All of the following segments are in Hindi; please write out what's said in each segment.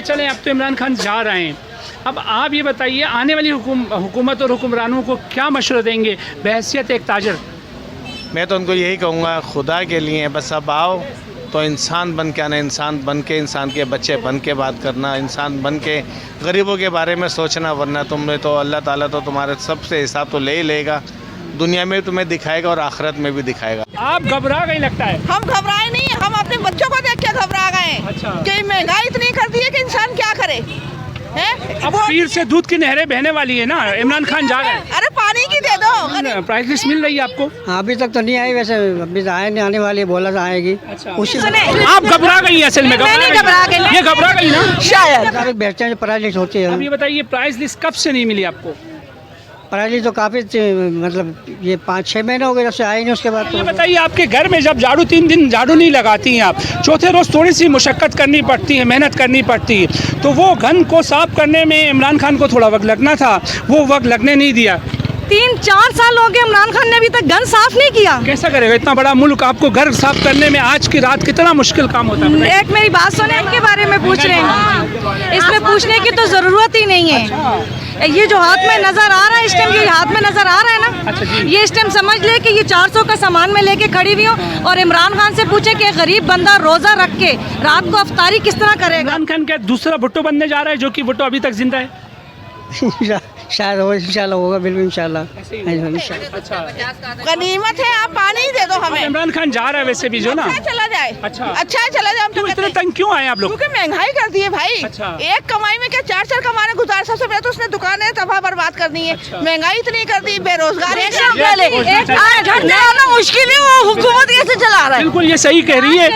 ये चलें, अब तो इमरान खान जा रहे हैं, अब आप ये बताइए आने वाली हुकूमत और हुक्मरानों को क्या मशवरा देंगे बहैसियत एक ताजर? मैं तो उनको यही कहूँगा, खुदा के लिए बस अब आओ तो इंसान बन के आना, इंसान बन के इंसान के बच्चे बन के बात करना, इंसान बन के गरीबों के बारे में सोचना, वरना तुमने तो अल्लाह ताला तो तुम्हारे सबसे हिसाब तो ले ही लेगा, दुनिया में तुम्हें दिखाएगा और आखिरत में भी दिखाएगा। आप घबरा गए लगता है? हम घबराए नहीं, हम अपने बच्चों को देख के घबरा गए। अच्छा। कि महंगाई इतनी कर दी है कि इंसान क्या करे हैं? अब पीर से दूध की नहरें बहने वाली है ना, इमरान खान जा रहे हैं। अरे पानी की दे दो। प्राइस लिस्ट मिल रही है आपको? अभी तक तो नहीं आई, वैसे अभी तो आए नहीं, आने वाली बोला था आएगी। अच्छा। उसी आप घबरा गई असल में? घबरा गई। ये घबरा गई ना शायद। बेचते हैं प्राइस लिस्ट होती है। अब ये बताइए प्राइस लिस्ट कब से नहीं मिली आपको? प्राइस लिस्ट तो काफ़ी मतलब ये 5-6 महीने हो गए जब से आई नहीं, उसके बाद ये बताइए आपके घर में जब झाड़ू 3 दिन झाड़ू नहीं लगाती हैं आप, चौथे रोज़ थोड़ी सी मुशक्क़त करनी पड़ती है, मेहनत करनी पड़ती है, तो वो घन को साफ करने में इमरान खान को थोड़ा वक्त लगना था, वो वक्त लगने नहीं दिया। 3-4 साल हो गए इमरान खान ने अभी तक घर साफ नहीं किया। कैसा करेगा इतना बड़ा मुल्क? आपको घर साफ करने में आज की रात कितना मुश्किल काम होता है? एक मेरी बात सुने, इनके बारे में पूछ रहे हैं, इसमें पूछने की तो ज़रूरत ही नहीं है। ये जो हाथ में नजर आ रहा है इस टाइम, ये हाथ में नजर आ रहा है ना, ये इस टाइम समझ ले कि ये 400 का सामान में लेके खड़ी हुई हूँ, और इमरान खान से पूछे कि गरीब बंदा रोजा रख के रात को अफ्तारी किस तरह करेगा? इमरान खान क्या दूसरा भुट्टो बनने जा रहा है, जो कि भुट्टो अभी तक जिंदा है? शायद हो, इंशाल्लाह होगा, बिल्कुल इंशाल्लाह। अच्छा, गनीमत है, आप पानी ही दे दो हमें। इमरान खान जा रहा है वैसे भी जो ना, अच्छा चला जाए। अच्छा अच्छा चला जाए। हम तो इतने तंग क्यों आए आप लोग? क्योंकि महंगाई कर दी है भाई। अच्छा। एक कमाई में क्या 4 कमाने गुजार, सबसे पहले तो उसने दुकानें तबाह बर्बाद कर दी है। महंगाई इतनी कर दी, बेरोजगारी मुश्किल है, वो हुकूमत कैसे चला रहा है? बिल्कुल ये सही कह रही है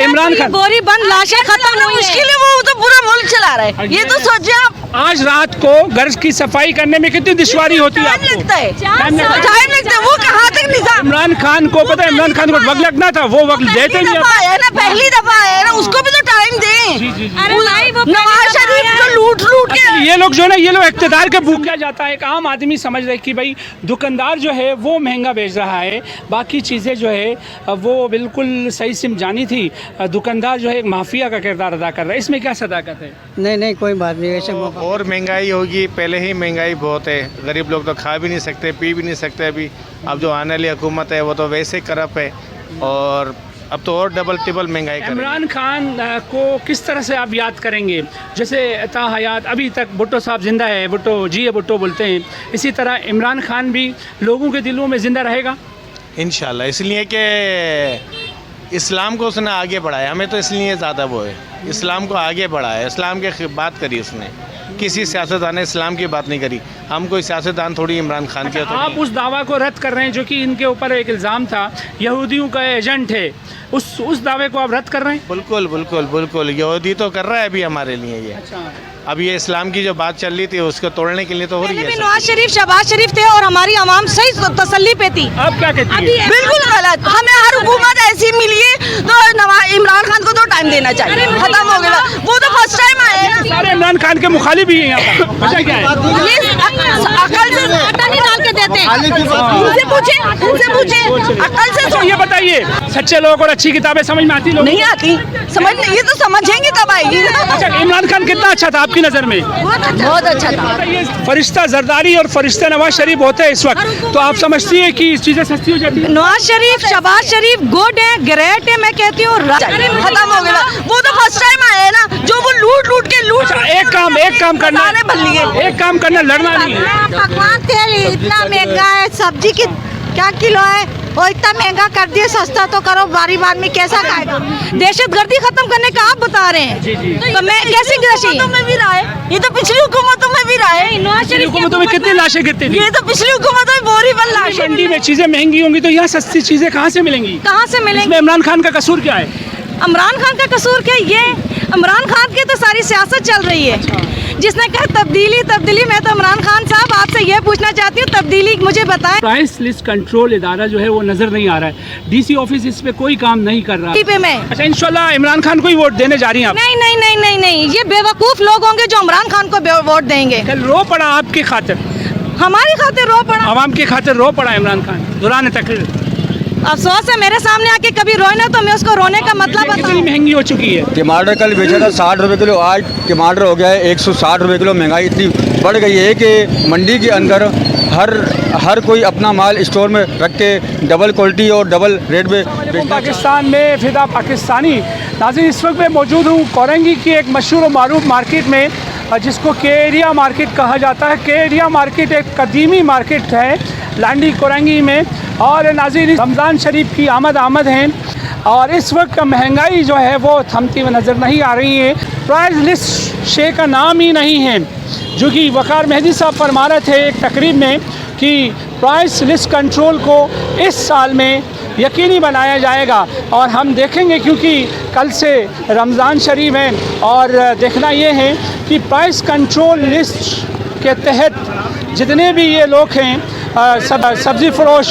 इमरान खान। बोरी बंद लाशें खत्म मुश्किल है, वो तो पूरा मुल्क चला रहा है। ये तो सोचिए आप। आज रात को घर की सफाई करने में कितनी दुश्वारी होती है आपको? लगता है टाइम लगता है। वो कहाँ तक निजाम? इमरान खान को पता है, इमरान खान को वक्त लगना था, वो वक्त देते नहीं। पहली दफा आया ना, उसको भी तो टाइम दें। नवाज शरीफ को लूट के ये लोग जो ना, ये लोग इख्तिदार के भूख क्या जाता है। एक आम आदमी समझ रहे कि भाई दुकानदार जो है वो महंगा बेच रहा है, बाकी चीज़ें जो है वो बिल्कुल सही सिम जानी थी, दुकानदार जो है एक माफिया का किरदार अदा कर रहा है। इसमें क्या सदाकत है? नहीं कोई बात नहीं, वैसे और महंगाई होगी, पहले ही महंगाई बहुत है, गरीब लोग तो खा भी नहीं सकते, पी भी नहीं सकते अभी। अब जो आने वाली हुकूमत है वो तो वैसे करप्ट है, और अब तो और डबल टिबल महंगाई करेंगे। इमरान खान को किस तरह से आप याद करेंगे? जैसे ता हयात अभी तक भुट्टो साहब जिंदा है, भुट्टो जी है, भुट्टो बोलते हैं, इसी तरह इमरान खान भी लोगों के दिलों में ज़िंदा रहेगा इंशाल्लाह। इसलिए कि इस्लाम को उसने आगे बढ़ाया, हमें तो इसलिए ज़्यादा वो है, इस्लाम को आगे बढ़ाया, इस्लाम की बात करी उसने, किसी सियासतदान ने इस्लाम की बात नहीं करी। हम कोई सियासतदान थोड़ी इमरान खान के। अच्छा, आप उस दावा को रद्द कर रहे हैं जो कि इनके ऊपर एक इल्ज़ाम था, यहूदियों का एजेंट है, उस दावे को आप रद्द कर रहे हैं? बिल्कुल बिल्कुल बिल्कुल, यहूदी तो कर रहा है अभी हमारे लिए ये। अच्छा। अब ये इस्लाम की जो बात चल रही थी उसको तोड़ने के लिए तो हो रही है। नवाज शरीफ शहबाज शरीफ थे और हमारी आवाम सही तसल्ली पे थी। अब क्या कहती है? बिल्कुल गलत। हमें हर हुकूमत ऐसी मिली है तो इमरान खान को तो टाइम देना चाहिए। खत्म हो गया, वो तो फर्स्ट टाइम आए ना। सारे इमरान खान के मुखालिफ ही हैं यहाँ पर। वजह क्या है? अकल से आटा नहीं डाल के देते हैं। उनसे पूछे अकल से। तो ये बताइए, सच्चे लोगों को अच्छी किताबें समझ में आती? लोग नहीं आती, समझ ये तो समझेंगे तब आएगी ना। अच्छा, इमरान खान कितना अच्छा था आपकी नज़र में? बहुत अच्छा था। ये फरिश्ता जरदारी और फरिश्ता नवाज शरीफ होते हैं इस वक्त, तो आप समझती है कि चीज़ें सस्ती हो जाती है? नवाज शरीफ शहबाज शरीफ गुड है, ग्रेट है, मैं कहती हूँ। खत्म हो गया, वो तो फर्स्ट टाइम आए ना, जो वो लूट के एक काम करना, एक काम करना, लड़ना नहीं है। पकवान तेल इतना महंगा है, सब्जी की क्या किलो है, वो इतना महंगा कर दिए, सस्ता तो करो, गरीब आदमी कैसा खाएगा? दहशतगर्दी खत्म करने का आप बता रहे हैं, तो मैं कैसी हुकूमतों में भी रहा है, ये तो पिछली हुकूमतों में भी रहा है। नवाज शरीफ हुकूमतों में कितनी लाशें गिरती थी? ये तो पिछली हुकूमतों में बोरी बल लाशें। मंडी में चीज़ें महंगी होंगी तो यहाँ सस्ती चीज़ें कहाँ से मिलेंगी? कहाँ से मिलेंगी? इसमें इमरान खान का कसूर क्या है? इमरान खान का कसूर क्या? ये इमरान खान की तो सारी सियासत चल रही है। जिसने कहा तब्दीली, मैं तो इमरान खान साहब आपसे ये पूछना चाहती हूँ, तब्दीली मुझे बताएं। प्राइस लिस्ट कंट्रोल इदारा जो है वो नजर नहीं आ रहा है, डीसी ऑफिस इस पे कोई काम नहीं कर रहा पे मैं। अच्छा, इंशाल्लाह इमरान खान को ही वोट देने जा रही हैं आप? नहीं, ये बेवकूफ लोग होंगे जो इमरान खान को वोट देंगे। कल रो पड़ा आपकी खातिर, हमारी खातिर रो पड़ा, आवाम की खातिर रो पड़ा इमरान खान दौरान तकरीर। अफसोस है, मेरे सामने आके कभी रोए ना तो मैं उसको रोने का मतलब कितनी बताऊं। महंगी हो चुकी है? टमाटर कल बेचा था 60 रुपये किलो, आज टमाटर हो गया है 160 रुपये किलो। महंगाई इतनी बढ़ गई है कि मंडी के अंदर हर कोई अपना माल स्टोर में रख के डबल क्वालिटी और डबल रेट में बेचना। पाकिस्तान में फिदा पाकिस्तानी नाज़रीन, इस वक्त मैं मौजूद हूँ कोरंगी की एक मशहूर और मारूफ मार्केट में, जिसको के एरिया मार्केट कहा जाता है। के एरिया मार्केट एक कदीमी मार्केट है लांडी कोरंगी में। और नाज़रीन, रमज़ान शरीफ की आमद है और इस वक्त महंगाई जो है वो थमती हुई नज़र नहीं आ रही है। प्राइस लिस्ट शे का नाम ही नहीं है, जो कि वकार मेहदी साहब फरमा रहे थे एक तकरीब में कि प्राइस लिस्ट कंट्रोल को इस साल में यकीनी बनाया जाएगा। और हम देखेंगे, क्योंकि कल से रमज़ान शरीफ है और देखना ये है कि प्राइस कंट्रोल लिस्ट के तहत जितने भी ये लोग हैं सब्ज़ी फरोश,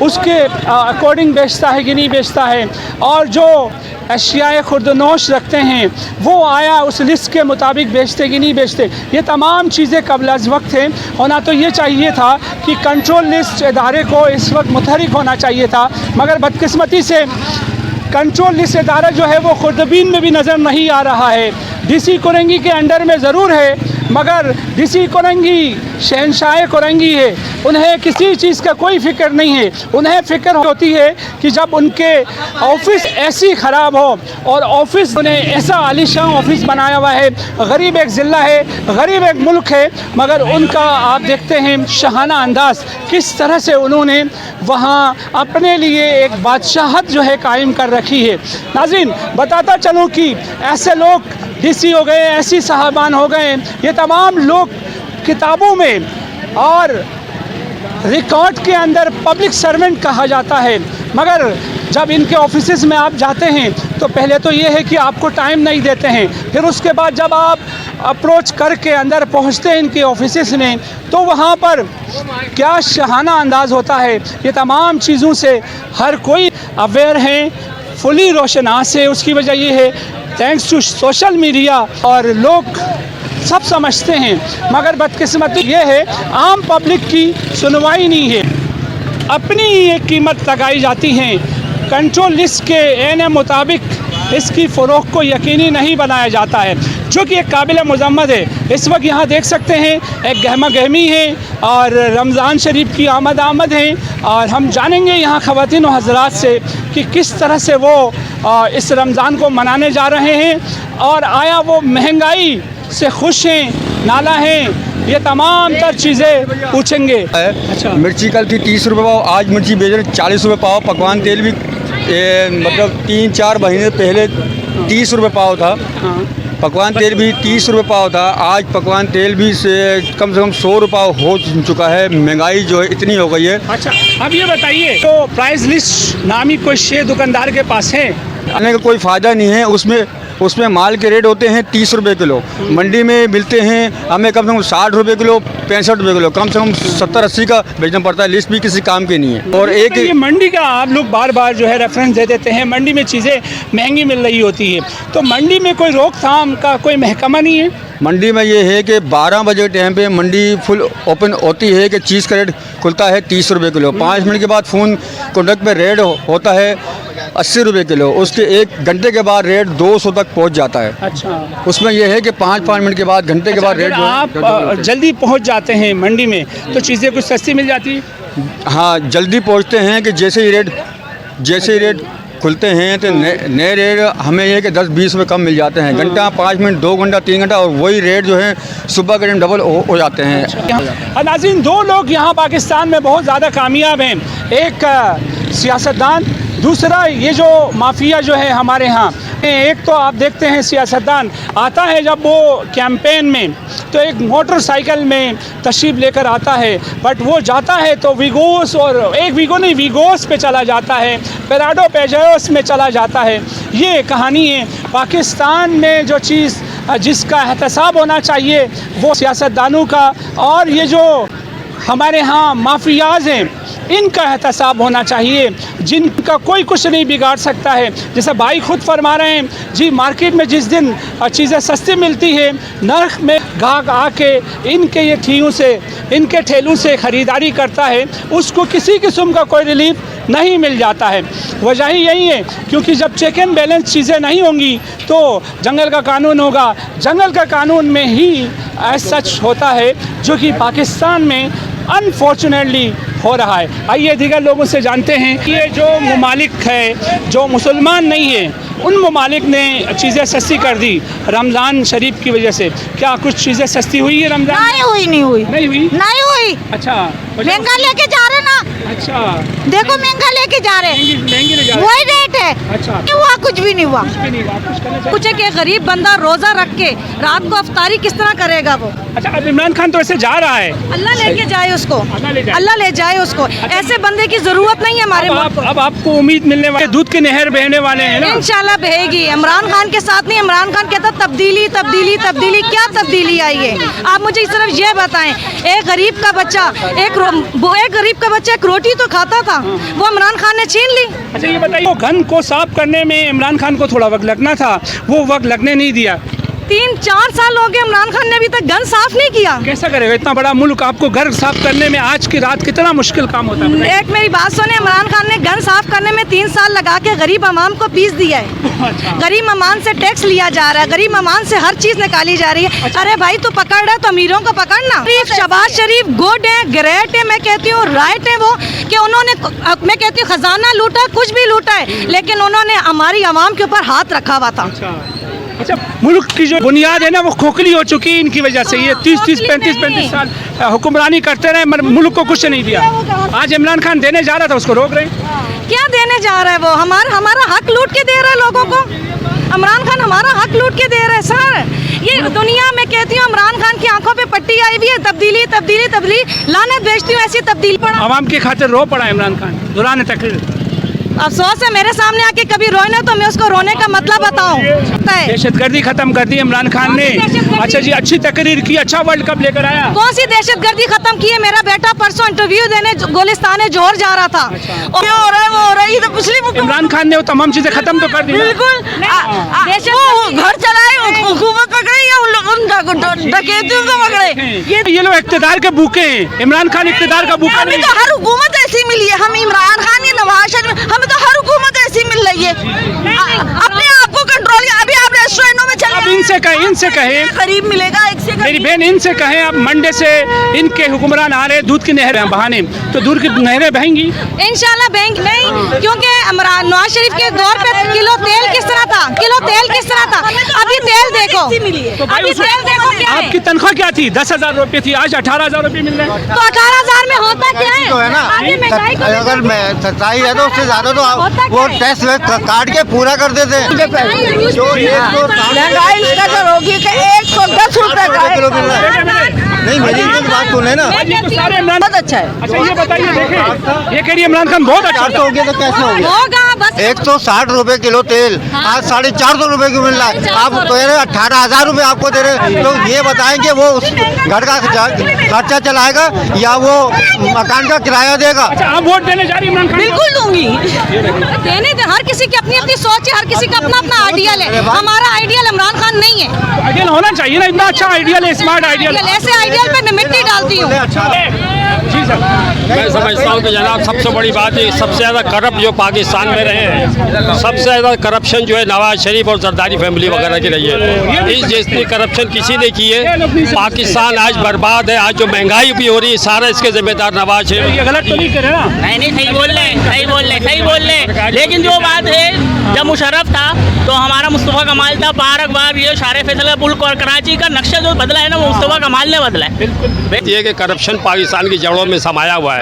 उसके अकॉर्डिंग बेचता है कि नहीं बेचता है, और जो अशियाए खुर्दनोश रखते हैं वो आया उस लिस्ट के मुताबिक बेचते कि नहीं बेचते। ये तमाम चीज़ें कबल अज़ वक्त हैं। होना तो ये चाहिए था कि कंट्रोल लिस्ट इदारे को इस वक्त मुतहरिक होना चाहिए था, मगर बदकिस्मती से कंट्रोल लिस्ट इदारा जो है वो खुर्दबीन में भी नज़र नहीं आ रहा है। डीसी कोरंगी के अंडर में ज़रूर है, मगर डीसी कोरंगी शहनशाह कोरंगी है, उन्हें किसी चीज़ का कोई फ़िक्र नहीं है। उन्हें फ़िक्र होती है कि जब उनके ऑफिस ऐसी ख़राब हो, और ऑफिस उन्हें ऐसा आलीशान ऑफिस बनाया हुआ है। गरीब एक ज़िला है, गरीब एक मुल्क है, मगर उनका आप देखते हैं शाहाना अंदाज़, किस तरह से उन्होंने वहाँ अपने लिए एक बादशाहत जो है कायम कर रखी है। नाज़रीन, बताता चलूँ कि ऐसे लोग डीसी हो गए, ऐसी साहबान हो गए, ये तमाम लोग किताबों में और रिकॉर्ड के अंदर पब्लिक सर्वेंट कहा जाता है, मगर जब इनके ऑफिसेज में आप जाते हैं तो पहले तो ये है कि आपको टाइम नहीं देते हैं, फिर उसके बाद जब आप अप्रोच करके अंदर पहुंचते हैं इनके ऑफिसेज में तो वहाँ पर क्या शाहाना अंदाज़ होता है। ये तमाम चीज़ों से हर कोई अवेयर है, फुली रोशनास है। उसकी वजह ये है थैंक्स टू सोशल मीडिया, और लोग सब समझते हैं, मगर बदकिस्मती ये है आम पब्लिक की सुनवाई नहीं है। अपनी ये कीमत लगाई जाती है, कंट्रोल लिस्ट के एन मुताबिक इसकी फ़रोख्त को यकीनी नहीं बनाया जाता है, जो कि एक काबिल मज़म्मत है। इस वक्त यहाँ देख सकते हैं एक गहमा गहमी है और रमज़ान शरीफ की आमद है, और हम जानेंगे यहाँ ख़वातीन व हज़रात से कि किस तरह से वो इस रमज़ान को मनाने जा रहे हैं, और आया वो महंगाई से खुश हैं, नाला हैं, ये तमाम तर चीज़ें पूछेंगे। अच्छा, मिर्ची कल थी 30 रुपये पाव, आज मिर्ची बेच रहे 40 रुपये पाव। पकवान तेल भी मतलब 3-4 महीने पहले 30 रुपये पाव था। पकवान तेल भी 30 रुपये पाव था, आज पकवान तेल भी से कम 100 रुपये हो चुका है। महंगाई जो है इतनी हो गई है। अच्छा, अब ये बताइए, तो प्राइस लिस्ट नामी कोई शे दुकानदार के पास है? आने का कोई फ़ायदा नहीं है। उसमें माल के रेट होते हैं 30 रुपये किलो, मंडी में मिलते हैं हमें कम से कम 60 रुपये किलो, 65 रुपये किलो, कम से कम 70-80 का बेचना पड़ता है। लिस्ट भी किसी काम की नहीं है। और एक ये मंडी का आप लोग बार बार जो है रेफरेंस दे देते हैं, मंडी में चीज़ें महंगी मिल रही होती है, तो मंडी में कोई रोकथाम का कोई महकमा नहीं है? मंडी में ये है कि 12 बजे टाइम पे मंडी फुल ओपन होती है कि चीज़ का रेट खुलता है 30 रुपये किलो। 5 मिनट के बाद फ़ोन कॉन्टैक्ट में रेट होता है 80 रुपये किलो। उसके 1 घंटे के बाद रेट 200 तक पहुंच जाता है। अच्छा, उसमें यह है कि 5-5 मिनट के बाद, घंटे के बाद रेट आप जल्दी पहुंच जाते हैं मंडी में तो चीज़ें कुछ सस्ती मिल जाती है? हाँ, जल्दी पहुंचते हैं कि जैसे ही रेट खुलते हैं तो नए रेट हमें ये कि 10-20 रुपये कम मिल जाते हैं। घंटा, 5 मिनट, 2 घंटा, 3 घंटा, और वही रेट जो है सुबह के टाइम डबल हो जाते हैं। नाज़रीन, 2 लोग यहाँ पाकिस्तान में बहुत ज़्यादा कामयाब हैं, एक सियासतदान, दूसरा ये जो माफिया जो है हमारे यहाँ। एक तो आप देखते हैं सियासतदान आता है जब वो कैंपेन में तो एक मोटरसाइकिल में तशरीफ़ लेकर आता है, बट वो जाता है तो वीगोस, और एक वीगो नहीं वीगोस पे चला जाता है, पेराडो पेजोस में चला जाता है। ये कहानी है पाकिस्तान में। जो चीज़ जिसका एहतसाब होना चाहिए वो सियासतदानों का, और ये जो हमारे यहाँ माफियाज हैं इनका एहतसाब होना चाहिए, जिनका कोई कुछ नहीं बिगाड़ सकता है। जैसे भाई खुद फरमा रहे हैं जी, मार्केट में जिस दिन चीज़ें सस्ती मिलती है, नर्क में ग्राहक आके इनके ये ठियों से, इनके ठेलों से ख़रीदारी करता है, उसको किसी किस्म का कोई रिलीफ नहीं मिल जाता है। वजह ही यही है, क्योंकि जब चेक एंड बैलेंस चीज़ें नहीं होंगी तो जंगल का कानून होगा। जंगल का कानून में ही ऐसा सच होता है जो कि पाकिस्तान में अनफॉर्चुनेटली हो रहा है। आइए दीगर लोगों से जानते हैं कि ये जो ममालिक है जो मुसलमान नहीं है, उन ममालिक ने चीज़ें सस्ती कर दी रमज़ान शरीफ की वजह से। क्या कुछ चीज़ें सस्ती हुई है रमज़ान? नहीं हुई, नहीं हुई, नहीं हुई, नहीं हुई। अच्छा, महंगा लेके जा रहे ना, अच्छा, देखो महंगा लेके जा रहे, महंगी ले जा रहे। वही रेट है। अच्छा, नहीं हुआ, कुछ भी नहीं हुआ। कुछ भी नहीं हुआ, कुछ करना चाहिए। कुछ है कि गरीब बंदा रोजा रख के रात को अफ्तारी किस तरह करेगा वो? अच्छा, अब इमरान खान तो ऐसे जा रहा है, अल्लाह लेके जाए उसको, अल्लाह ले जाए। अल्लाह ले जाए उसको। ऐसे बंदे की जरूरत नहीं है हमारे मुल्क को। अब आपको उम्मीद मिलने वाले, दूध की नहर बहने वाले हैं ना? इंशाल्लाह बहेगी। इमरान खान के साथ नहीं, इमरान खान कहता तब्दीली तब्दीली तब्दीली, क्या तब्दीली आई है? आप मुझे सिर्फ ये बताएं, एक गरीब का बच्चा एक गरीब का बच्चा एक रोटी तो खाता था, वो इमरान खान ने छीन ली। अच्छा ये बताइए, वो गन को साफ करने में इमरान खान को थोड़ा वक्त लगना था, वो वक्त लगने नहीं दिया। 3-4 साल हो गए इमरान खान ने अभी तक गन साफ नहीं किया। कैसा करेगा इतना बड़ा मुल्क? आपको घर साफ करने में आज की रात कितना मुश्किल काम होता है? एक मेरी बात सुने, इमरान खान ने गन साफ करने में 3 साल लगा के गरीब अवाम को पीस दिया है। गरीब अमान से टैक्स लिया जा रहा है, गरीब अमान से हर चीज निकाली जा रही है। अरे भाई तू पकड़ रहा है तो अमीरों को पकड़ना। शहबाज शरीफ गुड है, ग्रेट है, मैं कहती हूँ राइट है वो, कि उन्होंने, मैं कहती हूँ खजाना लूटा, कुछ भी लूटा है, लेकिन उन्होंने हमारी अवाम के ऊपर हाथ रखा हुआ था। अच्छा, मुल्क की जो बुनियाद है ना वो खोखली हो चुकी है इनकी वजह से। ये 35 साल हुक्मरानी करते रहे, मगर मुल्क को कुछ नहीं दिया। आज इमरान खान देने जा रहा था, उसको रोक रहे हैं। क्या देने जा रहा है वो? हमारा हक लूट के दे रहा है लोगों को। इमरान खान हमारा हक लूट के दे रहे हैं सर। ये दुनिया में कहती हूँ इमरान खान की आंखों पे पट्टी आई हुई है, तब्दीली तब्दीली तब्दीली, लानत भेजती हूँ ऐसी तब्दील पड़ा। आवाम की खातिर रो पड़ा इमरान खान, दुराने तकरीर। अफसोस है मेरे सामने आके कभी रोए ना तो मैं उसको रोने का मतलब बताऊं। दहशतगर्दी खत्म कर दी इमरान खान ने। अच्छा जी, अच्छी तकरीर की, अच्छा वर्ल्ड कप लेकर आया। कौन सी दहशतगर्दी खत्म की है? मेरा बेटा परसों इंटरव्यू देने गोलिस्तान जोहर जा रहा था। क्या हो रहा है, वो हो रहा है, ये तो पिछली इमरान खान ने वो तमाम चीजें खत्म तो कर दी। बिल्कुल घर चलाए, हुकूमत पकड़े या उन लोगों डकैतियों को पकड़े? ये लोग इख्तिदार के भूखे हैं। इमरान खान इख्तिदार का भूखा हमें नहीं। तो हर हुकूमत ऐसी मिली है, हम इमरान खान या नवाज शरीफ, हमें तो हर हुकूमत ऐसी मिल रही है। अपने आप को कंट्रोल, अभी आप रेस्टोरेंटों में चले, अब इनसे कहें करीब मिलेगा एक से मेरी बहन, इनसे कहें अब मंडे से इनके हुक्मरान आ रहे दूध की नहरें बहाने, तो दूध की नहरें बहेंगी इंशाल्लाह बैंक नहीं, क्योंकि नवाज शरीफ के दौर पे किलो तेल किस तरह था, किलो तेल किस तरह था। अभी तेल देखो, अभी तेल देखो क्या है। आपकी तनख्वाह क्या थी? 10,000 रुपये थी, आज 18,000 रुपये मिल रहे हैं। तो 18,000 में होता क्या है? तो है ना, आगे महंगाई को अगर सच्चाई है तो उससे ज्यादा तो वो टैक्स काट के पूरा कर देते हैं। जो महंगाई इसका जो होगी कि 110 रुपए का किलो मिल रहा है। नहीं, मेरी एक बात सुने ना, बहुत अच्छा है। अच्छा ये बताइए, देखें ये कह रही है इमरान खान बहुत अच्छा तो हो गया तो कैसे हो गया? होगा बस। 160 रुपए किलो तेल आज 450 रुपए की मिल रहा है। आप तो 18,000 रुपए आपको दे रहे हैं, तो ये बताएंगे वो उस घर का खर्चा चलाएगा या वो मकान का किराया देगा? अच्छा, आप वोट देने जा रही इमरान खान? बिल्कुल दूंगी। देने दे, हर किसी की अपनी अपनी सोच है, हर किसी का अपना अपना आइडियल है। हमारा आइडियल इमरान खान नहीं है। आइडियल होना चाहिए ना, इतना अच्छा आइडियल है, स्मार्ट आइडियल। ऐसे आइडियल पे मैं मिट्टी डालती हूँ। जी सर, मैं समझता हूँ कि जनाब सबसे बड़ी बात है, सबसे ज़्यादा करप्ट जो पाकिस्तान में रहे हैं, सबसे ज़्यादा करप्शन जो है नवाज शरीफ और जरदारी फैमिली वगैरह की रही है। इस जितनी करप्शन किसी ने की है, पाकिस्तान आज बर्बाद है। आज जो महंगाई भी हो रही है, सारा इसके जिम्मेदार नवाज शरीफ। ये गलत तो नहीं करे ना? नहीं, सही बोल रहे। लेकिन जो बात है, जब मुशर्रफ था तो हमारा मुस्तफ़ा कमाल था, बारक बार ये सारे फैसला पुल और कराची का नक्शा जो बदला है ना, वो मुस्तफ़ा कमाल ने बदला है। ये कि करप्शन पाकिस्तान की जड़ों में समाया हुआ है।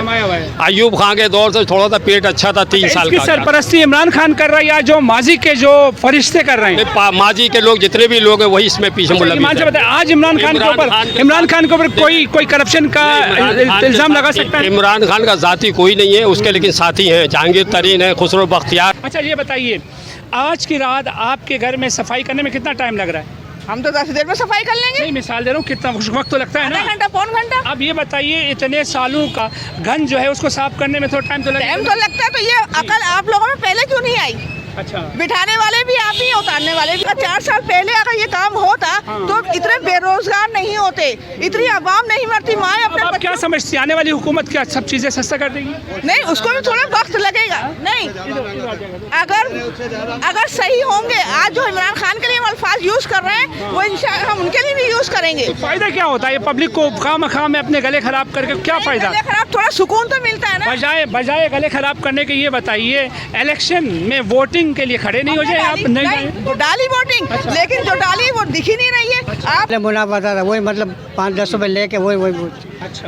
अयूब खान के दौर से थोड़ा सा पेट अच्छा था, 3 साल इसकी का। सरपरस्ती इमरान खान कर रहा है या जो माजी के जो फरिश्ते कर रहे हैं? माजी के लोग जितने भी लोग हैं वही इसमें पीछे मुलविस ईमान से हैं। बताएं, आज इमरान खान के ऊपर कोई करप्शन का इल्जाम लगा सकता है? इमरान खान का जाती कोई नहीं है, उसके लेकिन साथी हैं, जहांगीर तरीन है, खुसरो बख्तियार। अच्छा ये बताइए, आज की रात आपके घर में सफाई करने में कितना टाइम लग रहा है? हम तो 10 देर में सफाई कर लेंगे। नहीं, मिसाल दे रहा हूँ, कितना वक्त तो लगता है ना। आधा घंटा, पौन घंटा। अब ये बताइए, इतने सालों का गंज जो है उसको साफ करने में थोड़ा टाइम तो लगेगा। टाइम तो लगता है, तो ये अकल आप लोगों में पहले क्यों नहीं आई? अच्छा, बिठाने वाले भी आप ही, उतारने वाले भी। 4 साल पहले अगर ये काम होता तो इतने बेरोजगार नहीं होते, इतनी आवाम नहीं मरती। माए अपने अब आप क्या समझती हैं, आने वाली हुकूमत क्या सब चीज़ें सस्ता कर देगी? नहीं, उसको भी थोड़ा वक्त लगेगा। नहीं, अगर सही होंगे, आज जो इमरान खान के लिए हम अल्फाज यूज कर रहे हैं वो इंशाल्लाह हम उनके लिए भी यूज करेंगे। फायदा क्या होता है ये पब्लिक को खाम में अपने गले खराब करके क्या फायदा? गले खराब, थोड़ा सुकून तो मिलता है ना। बजाय गले खराब करने के ये बताइए, इलेक्शन में वोटिंग के लिए खड़े नहीं हो जाए आप? नहीं, वो डाली वोटिंग, लेकिन जो डाली वो दिख ही नहीं रही है। आप मुनाफा था वही, मतलब 5-10 रुपए लेके वही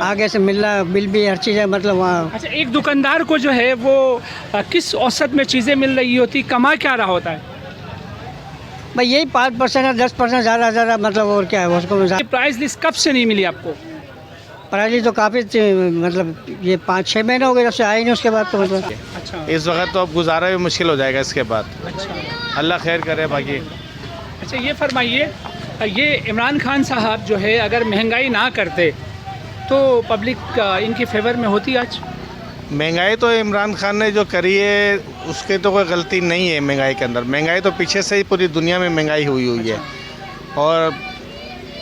आगे से मिल रहा, बिल भी हर चीज़ है, मतलब वहाँ। अच्छा, एक दुकानदार को जो है वो किस औसत में चीज़ें मिल रही होती, कमा क्या रहा होता है? भाई यही 5% या 10% ज़्यादा मतलब, और क्या है उसको। प्राइस लिस्ट कब से नहीं मिली आपको? प्राइस तो काफ़ी, मतलब ये 5-6 महीने हो गए जब से आए नहीं, उसके बाद तो मतलब। अच्छा, इस वक्त तो अब गुजारा भी मुश्किल हो जाएगा इसके बाद। अच्छा, अल्लाह खैर करे बाकी। अच्छा, ये फरमाइए, ये इमरान खान साहब जो है अगर महंगाई ना करते तो पब्लिक इनकी फेवर में होती आज? महंगाई तो इमरान खान ने जो करी है उसकी तो कोई गलती नहीं है महंगाई के अंदर। महंगाई तो पीछे से ही पूरी दुनिया में महंगाई हुई है और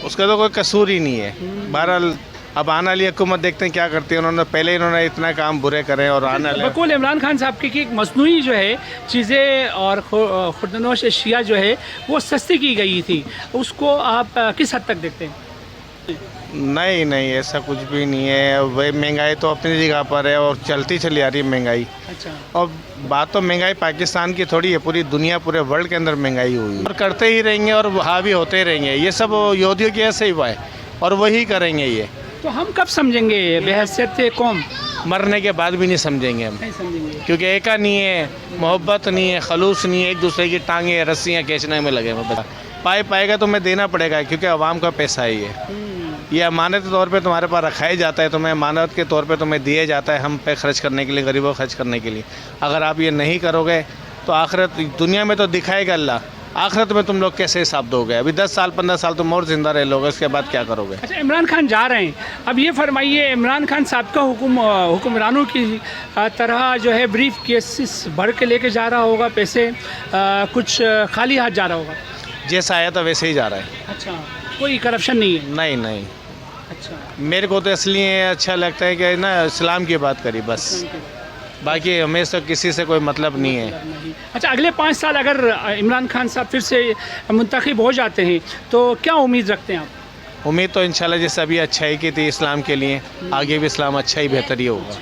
उसका तो कोई कसूर ही नहीं है। बहरहाल अब आने वाली हुकूमत देखते हैं क्या करती है। इन्होंने इतना काम बुरे करे और आने वाले बकौल इमरान खान साहब की एक मसनूई जो है चीज़ें और खुर्दनोश अशिया जो है वो सस्ती की गई थी, उसको आप किस हद तक देखते हैं? नहीं, ऐसा कुछ भी नहीं है। वही महंगाई तो अपनी जगह पर है और चलती चली आ रही है महंगाई। अच्छा, और बात तो महंगाई पाकिस्तान की थोड़ी है, पूरी दुनिया पूरे वर्ल्ड के अंदर महंगाई हुई है और करते ही रहेंगे और हावी होते ही रहेंगे। ये सब योधियों की ऐसे ही हुआ है और वही करेंगे। ये तो हम कब समझेंगे बेहैसियत कौम? मरने के बाद भी नहीं समझेंगे हम, नहीं समझेंगे, क्योंकि एका नहीं है, मोहब्बत नहीं है, खलूस नहीं है, एक दूसरे की टांगे रस्सियाँ खींचने में लगे हैं। पाएगा तो मैं देना पड़ेगा क्योंकि आवाम का पैसा ही है। ये अमानत के तौर पे तुम्हारे पास रखा ही जाता है, तुम्हें अमानत के तौर पे तुम्हें दिए जाता है हम पे खर्च करने के लिए, गरीबों खर्च करने के लिए। अगर आप ये नहीं करोगे तो आखिरत दुनिया में तो दिखाएगा अल्लाह, आखिरत में तुम लोग कैसे हिसाब दोगे? अभी 10 साल 15 साल तुम और ज़िंदा रह लोगे, उसके बाद क्या करोगे? अच्छा, इमरान खान जा रहे हैं, अब ये फरमाइए, इमरान खान साहब का हुक्मरानों की तरह जो है ब्रीफ केसेस भर के लेके जा रहा होगा पैसे, कुछ खाली हाथ जा रहा होगा? जैसा आया था वैसे ही जा रहा है। अच्छा, कोई करप्शन नहीं है? नहीं। अच्छा, मेरे को तो इसलिए अच्छा लगता है कि ना इस्लाम की बात करी बस, बाकी हमें तो किसी से कोई मतलब नहीं है। अच्छा, अगले 5 साल अगर इमरान खान साहब फिर से मुंतखब हो जाते हैं तो क्या उम्मीद रखते हैं आप? उम्मीद तो इंशाल्लाह जैसे अभी अच्छाई की थी इस्लाम के लिए, आगे भी इस्लाम अच्छा ही बेहतर ही होगा।